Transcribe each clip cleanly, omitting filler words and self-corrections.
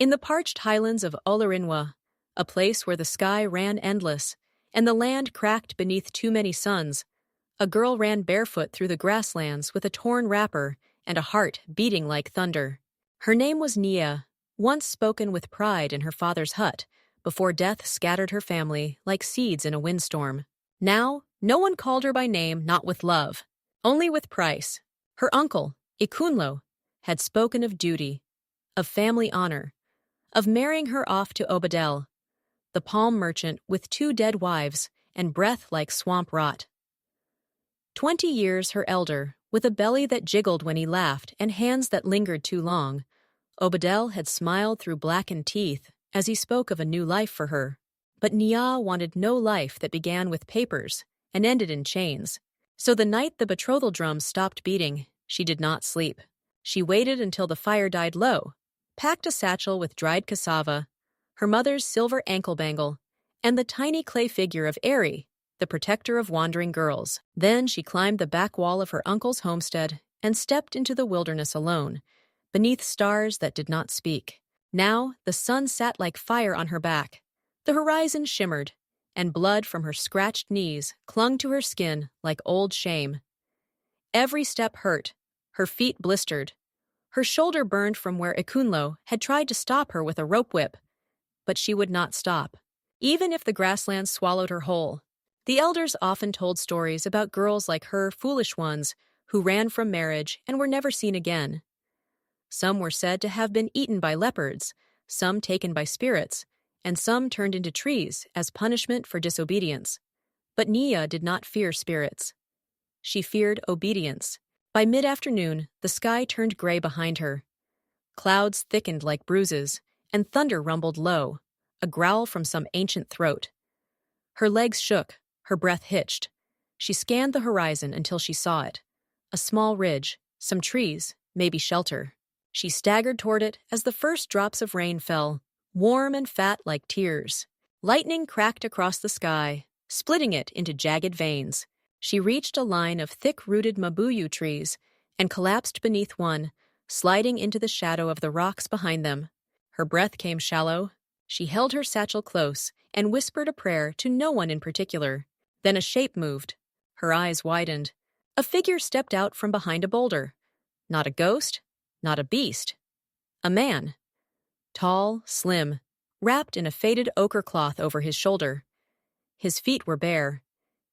In the parched highlands of Olarinwa, a place where the sky ran endless and the land cracked beneath too many suns, a girl ran barefoot through the grasslands with a torn wrapper and a heart beating like thunder. Her name was Nyah, once spoken with pride in her father's hut, before death scattered her family like seeds in a windstorm. Now, no one called her by name, not with love, only with price. Her uncle, Ikunlo, had spoken of duty, of family honor, of marrying her off to Obadel, the palm merchant with 2 dead wives and breath like swamp rot. 20 years her elder, with a belly that jiggled when he laughed and hands that lingered too long, Obadel had smiled through blackened teeth as he spoke of a new life for her. But Nyah wanted no life that began with papers and ended in chains. So the night the betrothal drums stopped beating, she did not sleep. She waited until the fire died low, packed a satchel with dried cassava, her mother's silver ankle bangle, and the tiny clay figure of Eri, the protector of wandering girls. Then she climbed the back wall of her uncle's homestead and stepped into the wilderness alone, beneath stars that did not speak. Now the sun sat like fire on her back. The horizon shimmered, and blood from her scratched knees clung to her skin like old shame. Every step hurt, her feet blistered. Her shoulder burned from where Ikunlo had tried to stop her with a rope whip. But she would not stop, even if the grasslands swallowed her whole. The elders often told stories about girls like her, foolish ones, who ran from marriage and were never seen again. Some were said to have been eaten by leopards, some taken by spirits, and some turned into trees as punishment for disobedience. But Nyah did not fear spirits. She feared obedience. By mid-afternoon, the sky turned gray behind her. Clouds thickened like bruises, and thunder rumbled low, a growl from some ancient throat. Her legs shook, her breath hitched. She scanned the horizon until she saw it. A small ridge, some trees, maybe shelter. She staggered toward it as the first drops of rain fell, warm and fat like tears. Lightning cracked across the sky, splitting it into jagged veins. She reached a line of thick-rooted mabuyu trees and collapsed beneath one, sliding into the shadow of the rocks behind them. Her breath came shallow. She held her satchel close and whispered a prayer to no one in particular. Then a shape moved. Her eyes widened. A figure stepped out from behind a boulder. Not a ghost, not a beast. A man. Tall, slim, wrapped in a faded ochre cloth over his shoulder. His feet were bare.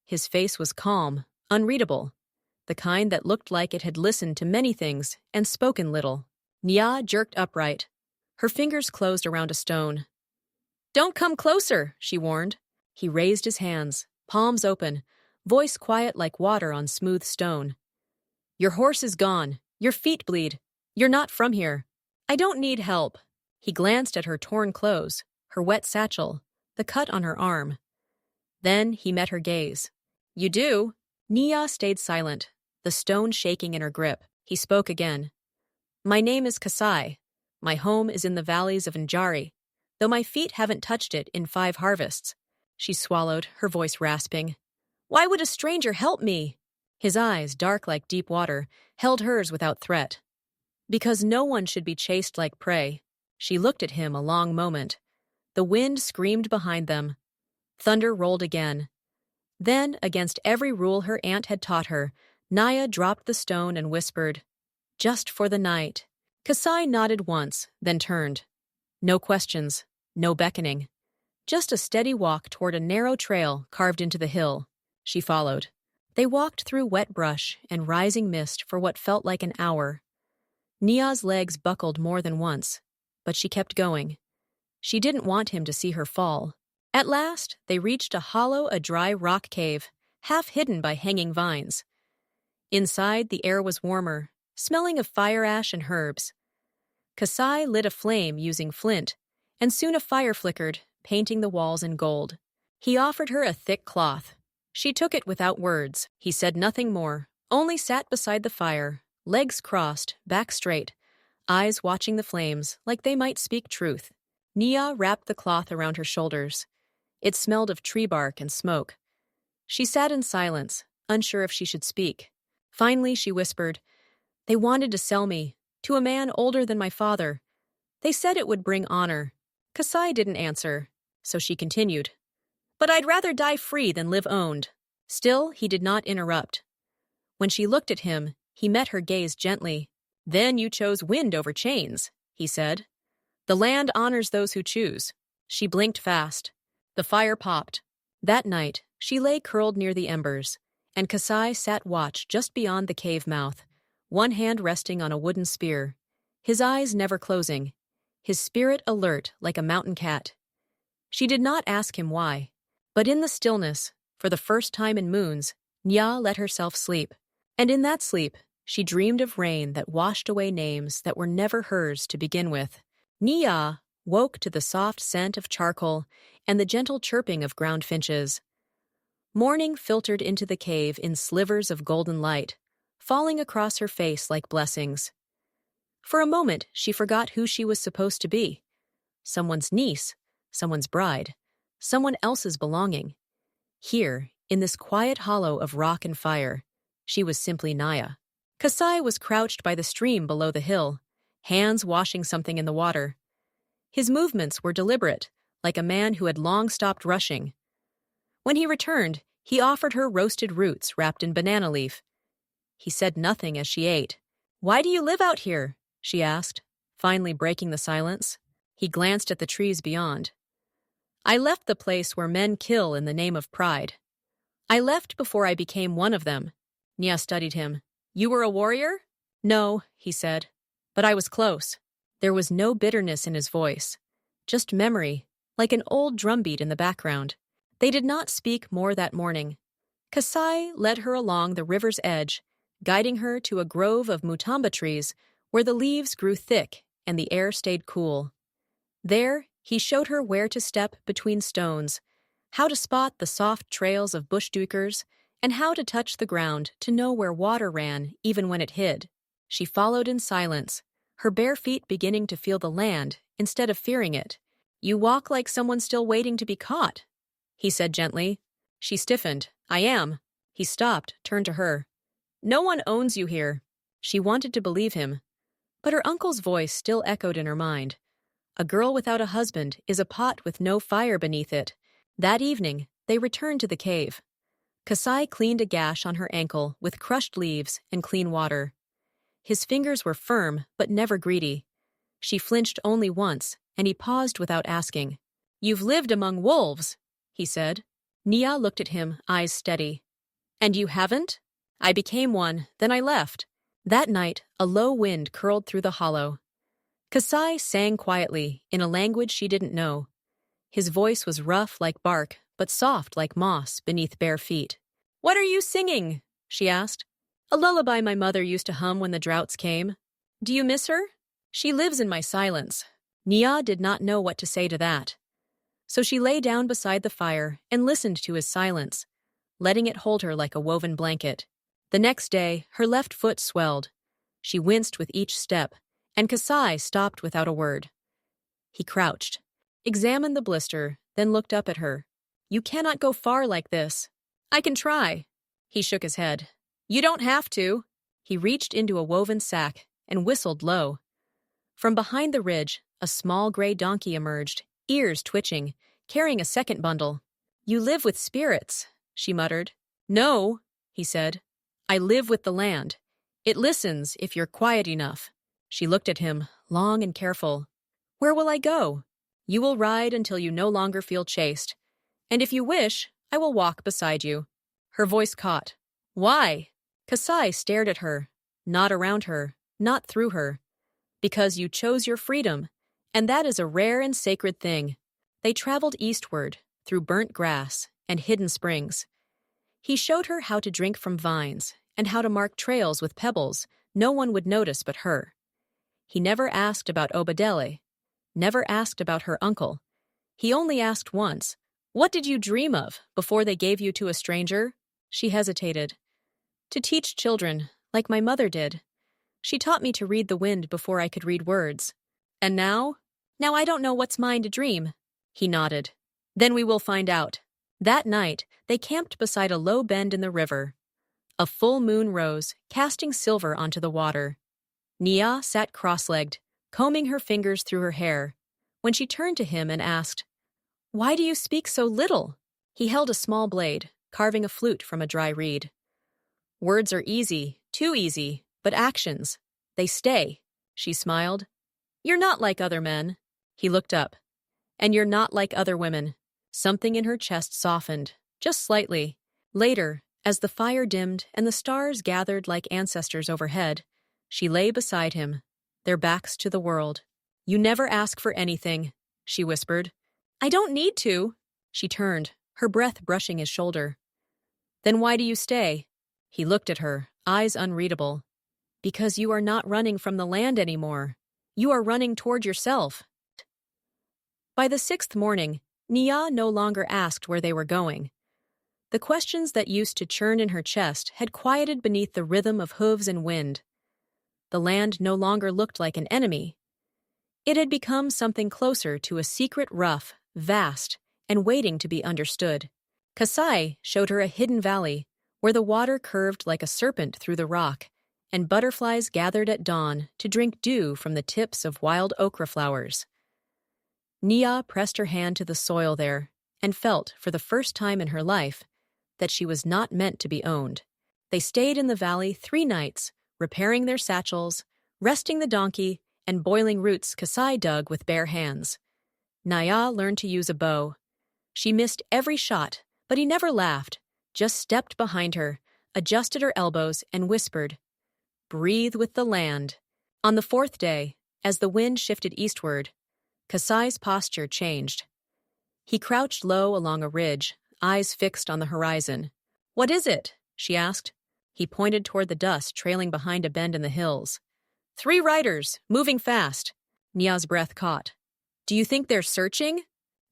His face was calm, unreadable, the kind that looked like it had listened to many things and spoken little. Nyah jerked upright. Her fingers closed around a stone. "Don't come closer," she warned. He raised his hands, palms open, voice quiet like water on smooth stone. "Your horse is gone. Your feet bleed. You're not from here. I don't need help." He glanced at her torn clothes, her wet satchel, the cut on her arm. Then he met her gaze. "You do?" Nyah stayed silent, the stone shaking in her grip. He spoke again. "My name is Kasai. My home is in the valleys of Njari, though my feet haven't touched it in 5 harvests." She swallowed, her voice rasping. "Why would a stranger help me?" His eyes, dark like deep water, held hers without threat. "Because no one should be chased like prey." She looked at him a long moment. The wind screamed behind them. Thunder rolled again. Then, against every rule her aunt had taught her, Nyah dropped the stone and whispered, "Just for the night." Kasai nodded once, then turned. No questions, no beckoning. Just a steady walk toward a narrow trail carved into the hill. She followed. They walked through wet brush and rising mist for what felt like an hour. Nyah's legs buckled more than once, but she kept going. She didn't want him to see her fall. At last, they reached a dry rock cave, half hidden by hanging vines. Inside, the air was warmer, smelling of fire ash and herbs. Kasai lit a flame using flint, and soon a fire flickered, painting the walls in gold. He offered her a thick cloth. She took it without words. He said nothing more, only sat beside the fire, legs crossed, back straight, eyes watching the flames like they might speak truth. Nyah wrapped the cloth around her shoulders. It smelled of tree bark and smoke. She sat in silence, unsure if she should speak. Finally, she whispered, "They wanted to sell me, to a man older than my father. They said it would bring honor. Kasai didn't answer, so she continued. But I'd rather die free than live owned. Still, he did not interrupt. When she looked at him, he met her gaze gently. Then you chose wind over chains, he said. The land honors those who choose. She blinked fast. The fire popped. That night, she lay curled near the embers, and Kasai sat watch just beyond the cave mouth, one hand resting on a wooden spear, his eyes never closing, his spirit alert like a mountain cat. She did not ask him why, but in the stillness, for the first time in moons, Nyah let herself sleep, and in that sleep, she dreamed of rain that washed away names that were never hers to begin with. Nyah woke to the soft scent of charcoal and the gentle chirping of ground finches. Morning filtered into the cave in slivers of golden light, falling across her face like blessings. For a moment, she forgot who she was supposed to be. Someone's niece, someone's bride, someone else's belonging. Here, in this quiet hollow of rock and fire, she was simply Nyah. Kasai was crouched by the stream below the hill, hands washing something in the water. His movements were deliberate, like a man who had long stopped rushing. When he returned, he offered her roasted roots wrapped in banana leaf. He said nothing as she ate. "Why do you live out here?" she asked, finally breaking the silence. He glanced at the trees beyond. "I left the place where men kill in the name of pride. I left before I became one of them." Nyah studied him. "You were a warrior?" "No," he said, "but I was close." There was no bitterness in his voice, just memory, like an old drumbeat in the background. They did not speak more that morning. Kasai led her along the river's edge, guiding her to a grove of mutamba trees where the leaves grew thick and the air stayed cool. There, he showed her where to step between stones, how to spot the soft trails of bush duikers, and how to touch the ground to know where water ran even when it hid. She followed in silence, her bare feet beginning to feel the land instead of fearing it. "You walk like someone still waiting to be caught," he said gently. She stiffened. "I am." He stopped, turned to her. "No one owns you here." She wanted to believe him, but her uncle's voice still echoed in her mind. A girl without a husband is a pot with no fire beneath it. That evening, they returned to the cave. Kasai cleaned a gash on her ankle with crushed leaves and clean water. His fingers were firm, but never greedy. She flinched only once, and he paused without asking. "You've lived among wolves," he said. Nyah looked at him, eyes steady. "And you haven't?" "I became one, then I left." That night, a low wind curled through the hollow. Kasai sang quietly, in a language she didn't know. His voice was rough like bark, but soft like moss beneath bare feet. "What are you singing?" she asked. "A lullaby my mother used to hum when the droughts came." "Do you miss her?" "She lives in my silence." Nyah did not know what to say to that. So she lay down beside the fire and listened to his silence, letting it hold her like a woven blanket. The next day, her left foot swelled. She winced with each step, and Kasai stopped without a word. He crouched, examined the blister, then looked up at her. "You cannot go far like this." "I can try." He shook his head. "You don't have to." He reached into a woven sack and whistled low. From behind the ridge, a small gray donkey emerged, ears twitching, carrying a second bundle. "You live with spirits," she muttered. "No," he said. "I live with the land. It listens if you're quiet enough." She looked at him, long and careful. "Where will I go?" "You will ride until you no longer feel chased. And if you wish, I will walk beside you." Her voice caught. "Why?" Kasai stared at her, not around her, not through her. "Because you chose your freedom, and that is a rare and sacred thing." They traveled eastward, through burnt grass and hidden springs. He showed her how to drink from vines and how to mark trails with pebbles no one would notice but her. He never asked about Obadele, never asked about her uncle. He only asked once, "What did you dream of before they gave you to a stranger?" She hesitated. "To teach children, like my mother did. She taught me to read the wind before I could read words. And now? Now I don't know what's mine to dream." He nodded. "Then we will find out." That night, they camped beside a low bend in the river. A full moon rose, casting silver onto the water. Nyah sat cross-legged, combing her fingers through her hair, when she turned to him and asked, "Why do you speak so little?" He held a small blade, carving a flute from a dry reed. "Words are easy, too easy, but actions, they stay," she smiled. "You're not like other men." He looked up. "And you're not like other women." Something in her chest softened, just slightly. Later, as the fire dimmed and the stars gathered like ancestors overhead, she lay beside him, their backs to the world. "You never ask for anything," she whispered. "I don't need to." She turned, her breath brushing his shoulder. "Then why do you stay?" He looked at her, eyes unreadable. "Because you are not running from the land anymore. You are running toward yourself." By the 6th morning, Nyah no longer asked where they were going. The questions that used to churn in her chest had quieted beneath the rhythm of hooves and wind. The land no longer looked like an enemy. It had become something closer to a secret rough, vast, and waiting to be understood. Kasai showed her a hidden valley, where the water curved like a serpent through the rock, and butterflies gathered at dawn to drink dew from the tips of wild okra flowers. Nyah pressed her hand to the soil there and felt, for the first time in her life, that she was not meant to be owned. They stayed in the valley 3 nights, repairing their satchels, resting the donkey, and boiling roots Kasai dug with bare hands. Nyah learned to use a bow. She missed every shot, but he never laughed, just stepped behind her, adjusted her elbows, and whispered, "Breathe with the land." On the 4th day, as the wind shifted eastward, Kasai's posture changed. He crouched low along a ridge, eyes fixed on the horizon. "What is it?" she asked. He pointed toward the dust trailing behind a bend in the hills. 3 riders, moving fast." Nyah's breath caught. "Do you think they're searching?"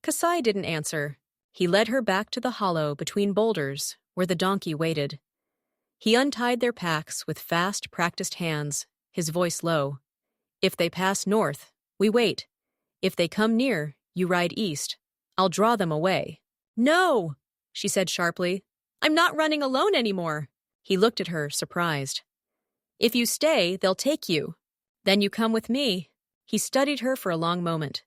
Kasai didn't answer. He led her back to the hollow between boulders, where the donkey waited. He untied their packs with fast, practiced hands, his voice low. "If they pass north, we wait. If they come near, you ride east. I'll draw them away." "No!" she said sharply. "I'm not running alone anymore." He looked at her, surprised. "If you stay, they'll take you. Then you come with me." He studied her for a long moment.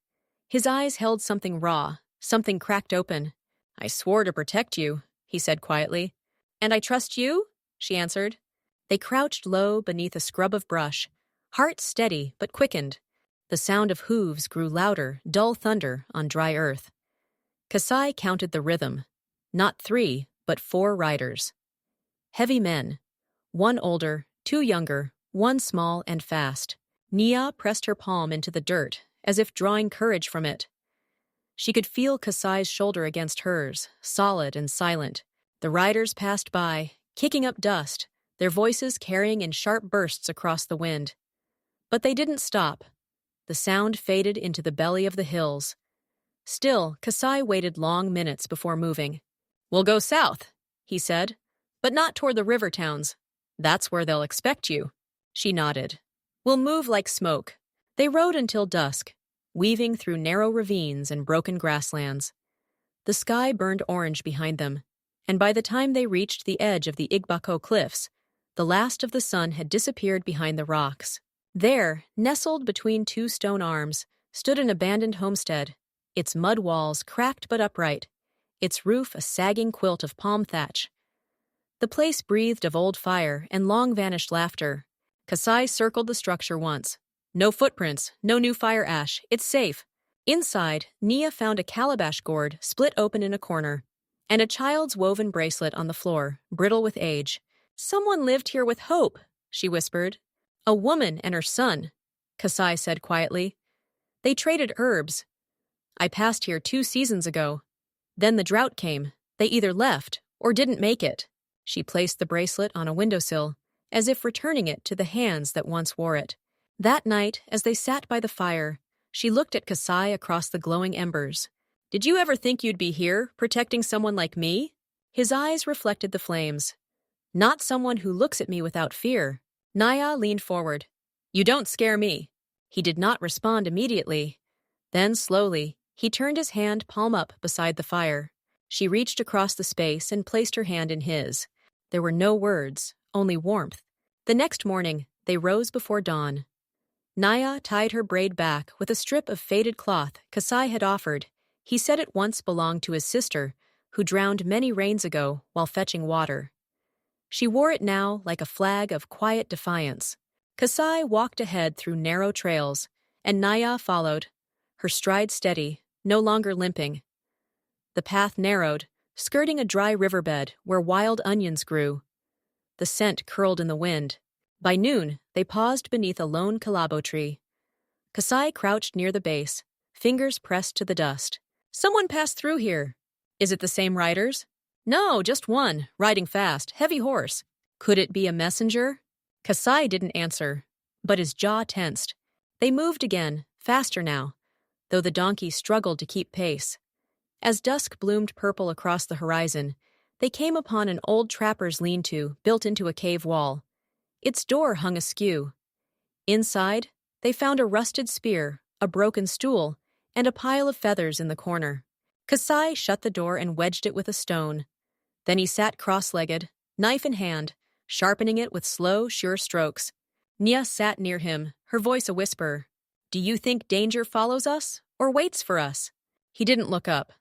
His eyes held something raw, something cracked open. "I swore to protect you," he said quietly. "And I trust you?" she answered. They crouched low beneath a scrub of brush, hearts steady but quickened. The sound of hooves grew louder, dull thunder on dry earth. Kasai counted the rhythm. Not 3, but 4 riders. Heavy men. 1 older, 2 younger, 1 small and fast. Nyah pressed her palm into the dirt, as if drawing courage from it. She could feel Kasai's shoulder against hers, solid and silent. The riders passed by, kicking up dust, their voices carrying in sharp bursts across the wind. But they didn't stop. The sound faded into the belly of the hills. Still, Kasai waited long minutes before moving. "We'll go south," he said, "but not toward the river towns. That's where they'll expect you." She nodded. "We'll move like smoke." They rode until dusk, weaving through narrow ravines and broken grasslands. The sky burned orange behind them, and by the time they reached the edge of the Igbako cliffs, the last of the sun had disappeared behind the rocks. There, nestled between 2 stone arms, stood an abandoned homestead, its mud walls cracked but upright, its roof a sagging quilt of palm thatch. The place breathed of old fire and long-vanished laughter. Kasai circled the structure once. "No footprints, no new fire ash, it's safe." Inside, Nyah found a calabash gourd split open in a corner, and a child's woven bracelet on the floor, brittle with age. "Someone lived here with hope," she whispered. "A woman and her son," Kasai said quietly. "They traded herbs. I passed here 2 seasons ago. Then the drought came. They either left or didn't make it." She placed the bracelet on a windowsill, as if returning it to the hands that once wore it. That night, as they sat by the fire, she looked at Kasai across the glowing embers. "Did you ever think you'd be here, protecting someone like me?" His eyes reflected the flames. "Not someone who looks at me without fear." Nyah leaned forward. "You don't scare me." He did not respond immediately. Then, slowly, he turned his hand palm up beside the fire. She reached across the space and placed her hand in his. There were no words, only warmth. The next morning, they rose before dawn. Nyah tied her braid back with a strip of faded cloth Kasai had offered. He said it once belonged to his sister, who drowned many rains ago while fetching water. She wore it now like a flag of quiet defiance. Kasai walked ahead through narrow trails, and Nyah followed, her stride steady, no longer limping. The path narrowed, skirting a dry riverbed where wild onions grew. The scent curled in the wind. By noon, they paused beneath a lone calabo tree. Kasai crouched near the base, fingers pressed to the dust. "Someone passed through here. Is it the same riders?" "No, just one, riding fast, heavy horse." "Could it be a messenger?" Kasai didn't answer, but his jaw tensed. They moved again, faster now, though the donkey struggled to keep pace. As dusk bloomed purple across the horizon, they came upon an old trapper's lean-to built into a cave wall. Its door hung askew. Inside, they found a rusted spear, a broken stool, and a pile of feathers in the corner. Kasai shut the door and wedged it with a stone. Then he sat cross-legged, knife in hand, sharpening it with slow, sure strokes. Nyah sat near him, her voice a whisper. "Do you think danger follows us, or waits for us?" He didn't look up.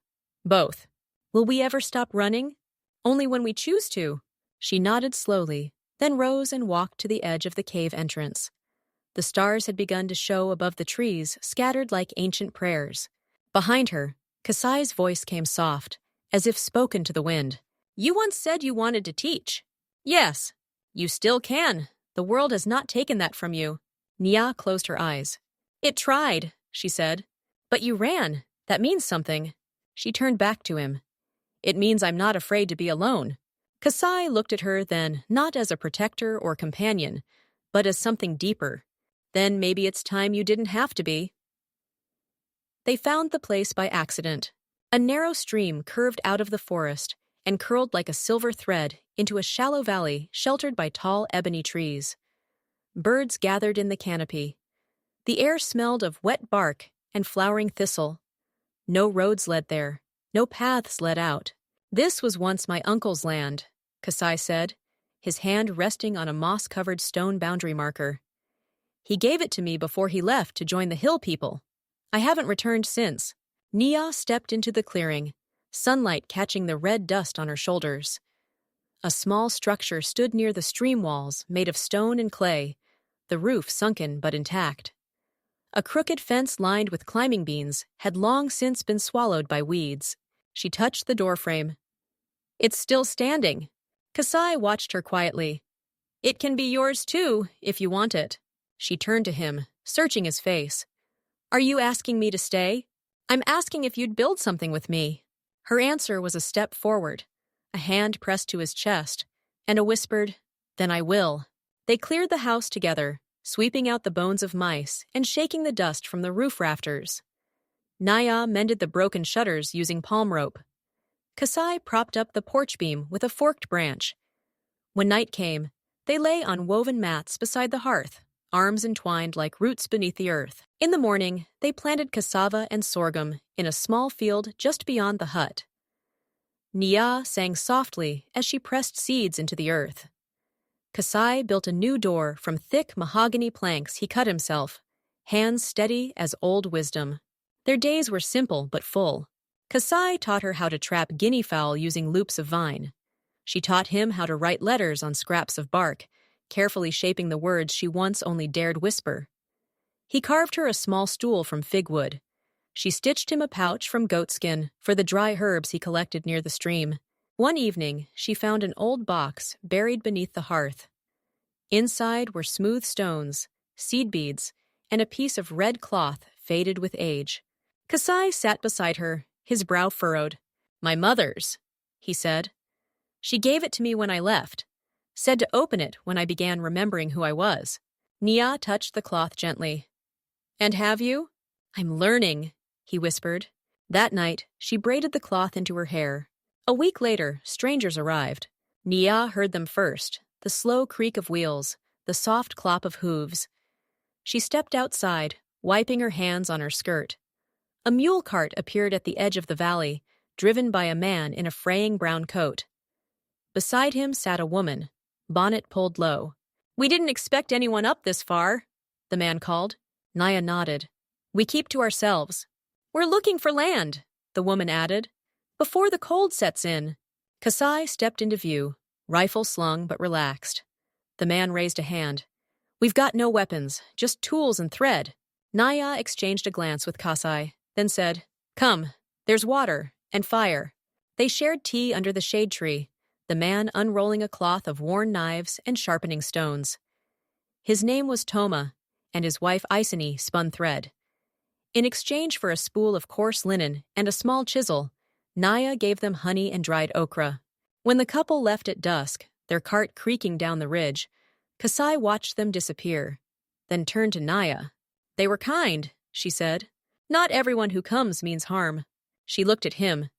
"Both." "Will we ever stop running?" "Only when we choose to." She nodded slowly, then rose and walked to the edge of the cave entrance. The stars had begun to show above the trees, scattered like ancient prayers. Behind her, Kasai's voice came soft, as if spoken to the wind. "You once said you wanted to teach." "Yes. You still can. The world has not taken that from you." Nyah closed her eyes. "It tried," she said. "But you ran. That means something." She turned back to him. "It means I'm not afraid to be alone." Kasai looked at her then, not as a protector or companion, but as something deeper. "Then maybe it's time you didn't have to be." They found the place by accident. A narrow stream curved out of the forest and curled like a silver thread into a shallow valley sheltered by tall ebony trees. Birds gathered in the canopy. The air smelled of wet bark and flowering thistle. No roads led there, no paths led out. "This was once my uncle's land," Kasai said, his hand resting on a moss-covered stone boundary marker. "He gave it to me before he left to join the hill people. I haven't returned since." Nyah stepped into the clearing, sunlight catching the red dust on her shoulders. A small structure stood near the stream walls, made of stone and clay, the roof sunken but intact. A crooked fence lined with climbing beans had long since been swallowed by weeds. She touched the doorframe. "It's still standing." Kasai watched her quietly. "It can be yours too, if you want it." She turned to him, searching his face. "Are you asking me to stay?" "I'm asking if you'd build something with me." Her answer was a step forward, a hand pressed to his chest, and a whispered, "Then I will." They cleared the house together, sweeping out the bones of mice and shaking the dust from the roof rafters. Nyah mended the broken shutters using palm rope. Kasai propped up the porch beam with a forked branch. When night came, they lay on woven mats beside the hearth, arms entwined like roots beneath the earth. In the morning, they planted cassava and sorghum in a small field just beyond the hut. Nyah sang softly as she pressed seeds into the earth. Kasai built a new door from thick mahogany planks he cut himself, hands steady as old wisdom. Their days were simple but full. Kasai taught her how to trap guinea fowl using loops of vine. She taught him how to write letters on scraps of bark, carefully shaping the words she once only dared whisper. He carved her a small stool from fig wood. She stitched him a pouch from goatskin for the dry herbs he collected near the stream. One evening, she found an old box buried beneath the hearth. Inside were smooth stones, seed beads, and a piece of red cloth faded with age. Kasai sat beside her, his brow furrowed. "My mother's," he said. "She gave it to me when I left. Said to open it when I began remembering who I was." Nyah touched the cloth gently. "And have you?" "I'm learning," he whispered. That night, she braided the cloth into her hair. A week later, strangers arrived. Nyah heard them first, the slow creak of wheels, the soft clop of hooves. She stepped outside, wiping her hands on her skirt. A mule cart appeared at the edge of the valley, driven by a man in a fraying brown coat. Beside him sat a woman, bonnet pulled low. "We didn't expect anyone up this far," the man called. Nyah nodded. We keep to ourselves. We're looking for land, the woman added. Before the cold sets in. Kasai stepped into view, rifle slung but relaxed. The man raised a hand. We've got no weapons, just tools and thread. Nyah exchanged a glance with Kasai, then said, Come, there's water and fire. They shared tea under the shade tree, the man unrolling a cloth of worn knives and sharpening stones. His name was Toma, and his wife Isini spun thread. In exchange for a spool of coarse linen and a small chisel, Nyah gave them honey and dried okra. When the couple left at dusk, their cart creaking down the ridge, Kasai watched them disappear, then turned to Nyah. They were kind, she said. Not everyone who comes means harm. She looked at him.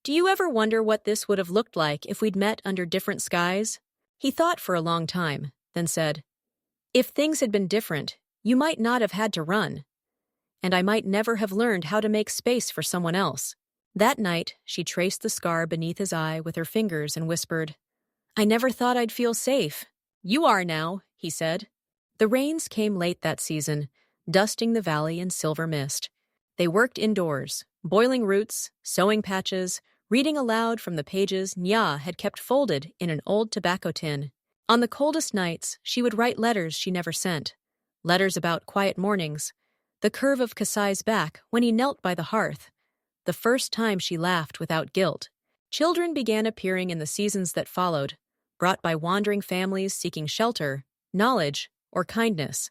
Do you ever wonder what this would have looked like if we'd met under different skies? He thought for a long time, then said, If things had been different, you might not have had to run. And I might never have learned how to make space for someone else. That night, she traced the scar beneath his eye with her fingers and whispered, I never thought I'd feel safe. You are now, he said. The rains came late that season, dusting the valley in silver mist. They worked indoors, boiling roots, sewing patches, reading aloud from the pages Nyah had kept folded in an old tobacco tin. On the coldest nights, she would write letters she never sent. Letters about quiet mornings, the curve of Kasai's back when he knelt by the hearth, the first time she laughed without guilt. Children began appearing in the seasons that followed, brought by wandering families seeking shelter, knowledge, or kindness.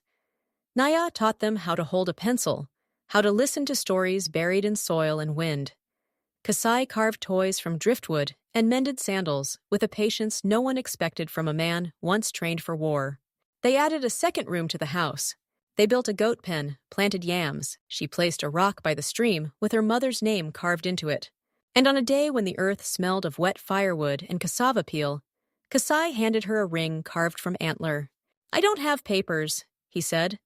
Nyah taught them how to hold a pencil, how to listen to stories buried in soil and wind. Kasai carved toys from driftwood and mended sandals with a patience no one expected from a man once trained for war. They added a second room to the house. They built a goat pen, planted yams. She placed a rock by the stream with her mother's name carved into it. And on a day when the earth smelled of wet firewood and cassava peel, Kasai handed her a ring carved from antler. I don't have papers, he said,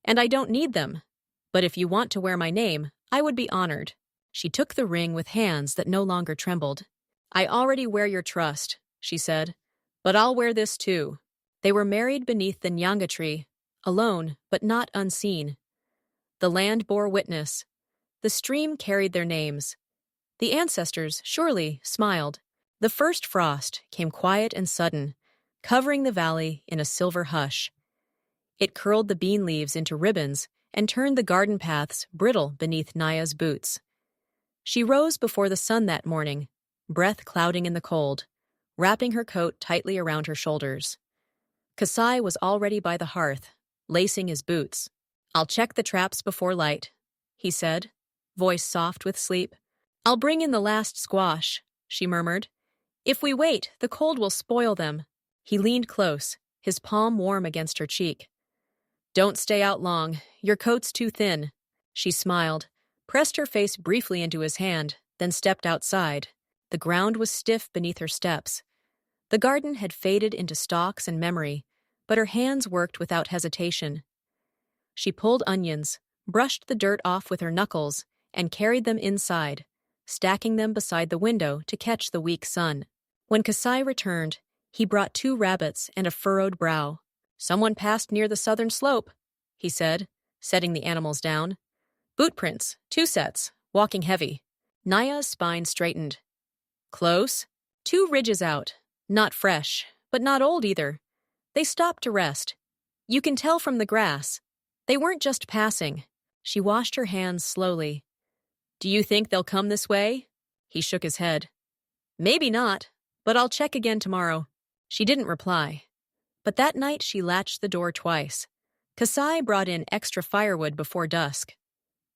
and I don't need them. But if you want to wear my name, I would be honored. She took the ring with hands that no longer trembled. I already wear your trust, she said, but I'll wear this too. They were married beneath the Nyanga tree, alone but not unseen. The land bore witness. The stream carried their names. The ancestors, surely, smiled. The first frost came quiet and sudden, covering the valley in a silver hush. It curled the bean leaves into ribbons and turned the garden paths brittle beneath Nyah's boots. She rose before the sun that morning, breath clouding in the cold, wrapping her coat tightly around her shoulders. Kasai was already by the hearth, lacing his boots. I'll check the traps before light, he said, voice soft with sleep. I'll bring in the last squash, she murmured. If we wait, the cold will spoil them. He leaned close, his palm warm against her cheek. Don't stay out long. Your coat's too thin. She smiled, pressed her face briefly into his hand, then stepped outside. The ground was stiff beneath her steps. The garden had faded into stalks and memory, but her hands worked without hesitation. She pulled onions, brushed the dirt off with her knuckles, and carried them inside, stacking them beside the window to catch the weak sun. When Kasai returned, he brought 2 rabbits and a furrowed brow. Someone passed near the southern slope, he said, setting the animals down. Bootprints, 2 sets, walking heavy. Nyah's spine straightened. Close. 2 ridges out, not fresh, but not old either. They stopped to rest. You can tell from the grass. They weren't just passing. She washed her hands slowly. Do you think they'll come this way? He shook his head. Maybe not, but I'll check again tomorrow. She didn't reply. But that night she latched the door twice. Kasai brought in extra firewood before dusk.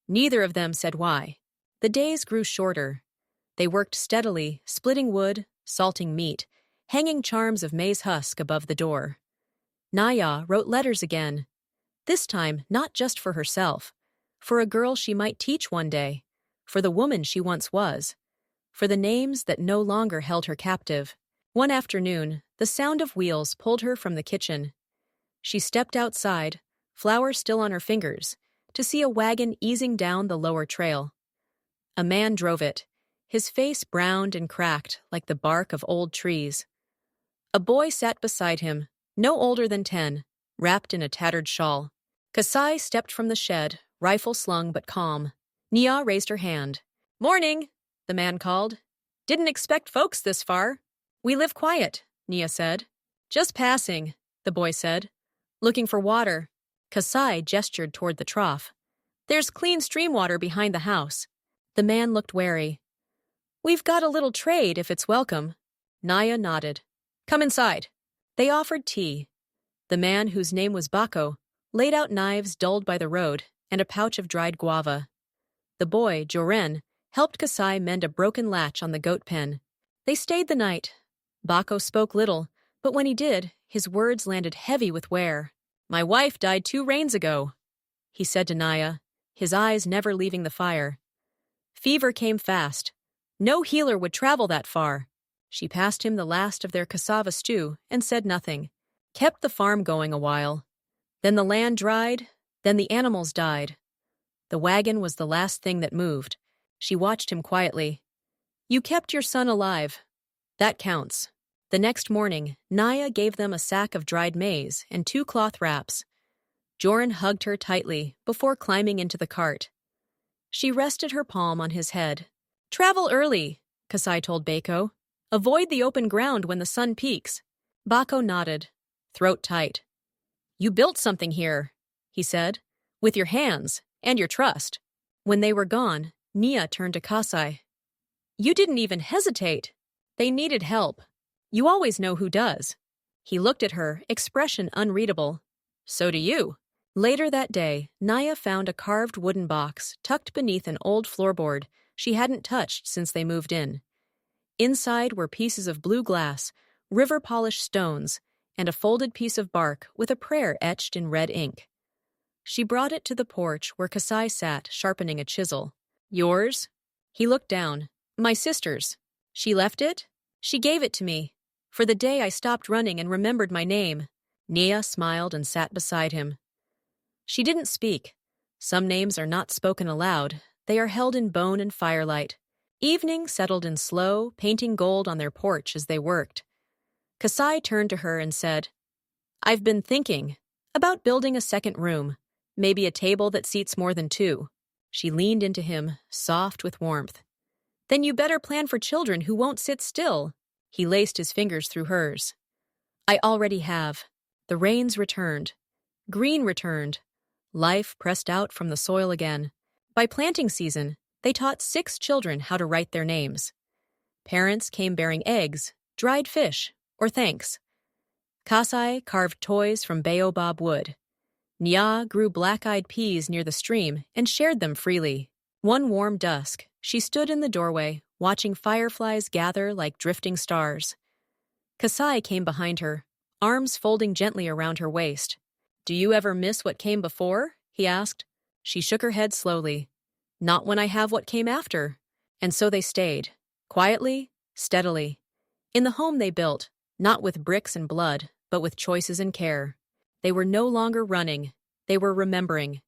Neither of them said why. The days grew shorter. They worked steadily, splitting wood, salting meat, hanging charms of maize husk above the door. Nyah wrote letters again. This time, not just for herself, for a girl she might teach one day, for the woman she once was, for the names that no longer held her captive. One afternoon, the sound of wheels pulled her from the kitchen. She stepped outside, flour still on her fingers, to see a wagon easing down the lower trail. A man drove it, his face browned and cracked like the bark of old trees. A boy sat beside him, no older than 10, wrapped in a tattered shawl. Kasai stepped from the shed, rifle slung but calm. Nyah raised her hand. "Morning," the man called. "Didn't expect folks this far." "We live quiet," Nyah said. "Just passing," the boy said. "Looking for water." Kasai gestured toward the trough. "There's clean stream water behind the house." The man looked wary. "We've got a little trade if it's welcome." Nyah nodded. "Come inside." They offered tea. The man, whose name was Bako, laid out knives dulled by the road and a pouch of dried guava. The boy, Joren, helped Kasai mend a broken latch on the goat pen. They stayed the night. Bako spoke little, but when he did, his words landed heavy with wear. "My wife died 2 rains ago," he said to Nyah, his eyes never leaving the fire. "Fever came fast. No healer would travel that far." She passed him the last of their cassava stew and said nothing. Kept the farm going a while. Then the land dried, then the animals died. The wagon was the last thing that moved. She watched him quietly. "You kept your son alive. That counts." The next morning, Nyah gave them a sack of dried maize and 2 cloth wraps. Joren hugged her tightly before climbing into the cart. She rested her palm on his head. "Travel early," Kasai told Bako. "Avoid the open ground when the sun peaks." Bako nodded, throat tight. "You built something here," he said, "with your hands and your trust." When they were gone, Nyah turned to Kasai. "You didn't even hesitate. They needed help. You always know who does." He looked at her, expression unreadable. "So do you." Later that day, Nyah found a carved wooden box tucked beneath an old floorboard she hadn't touched since they moved in. Inside were pieces of blue glass, river-polished stones, and a folded piece of bark with a prayer etched in red ink. She brought it to the porch where Kasai sat, sharpening a chisel. "Yours?" He looked down. "My sister's." "She left it?" "She gave it to me, for the day I stopped running and remembered my name." Nyah smiled and sat beside him. She didn't speak. Some names are not spoken aloud. They are held in bone and firelight. Evening settled in slow, painting gold on their porch as they worked. Kasai turned to her and said, "I've been thinking about building a second room, maybe a table that seats more than 2. She leaned into him, soft with warmth. "Then you better plan for children who won't sit still." He laced his fingers through hers. "I already have." The rains returned. Green returned. Life pressed out from the soil again. By planting season, they taught 6 children how to write their names. Parents came bearing eggs, dried fish, or thanks. Kasai carved toys from baobab wood. Nyah grew black-eyed peas near the stream and shared them freely. One warm dusk, she stood in the doorway, watching fireflies gather like drifting stars. Kasai came behind her, arms folding gently around her waist. "Do you ever miss what came before?" he asked. She shook her head slowly. "Not when I have what came after." And so they stayed, quietly, steadily. In the home they built, not with bricks and blood, but with choices and care. They were no longer running. They were remembering.